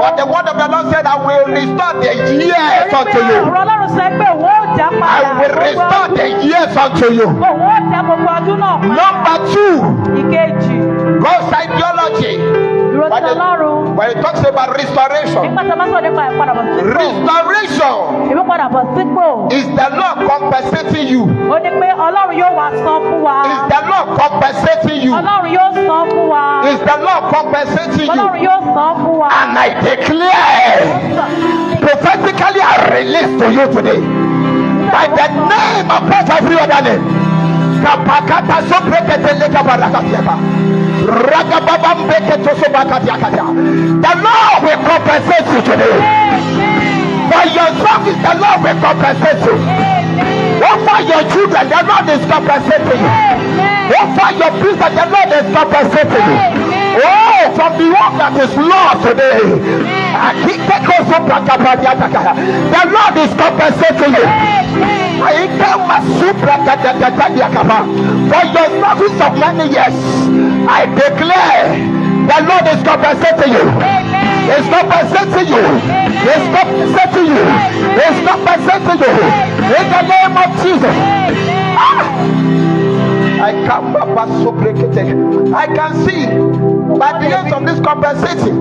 But the word of the Lord said, I will restore the years unto you. I will restore the years unto you. Number 2, God's ideology. When it talks about restoration is the Lord compensating you. Is the Lord compensating you. Is the Lord compensating you. And I declare, prophetically I release to you today, by the name above every other name, the Lord will compensate you today. For your service, the Lord will compensate you. Over your children, the Lord is compensating you. Over your business, the Lord is compensating you. Oh, from the work that is Lord today, the Lord is compensating you. For your service of many years, I declare the Lord is compensating you. It's compensating you. It's compensating you. It's compensating you. In the name of Jesus. I can see by the end of this compensating.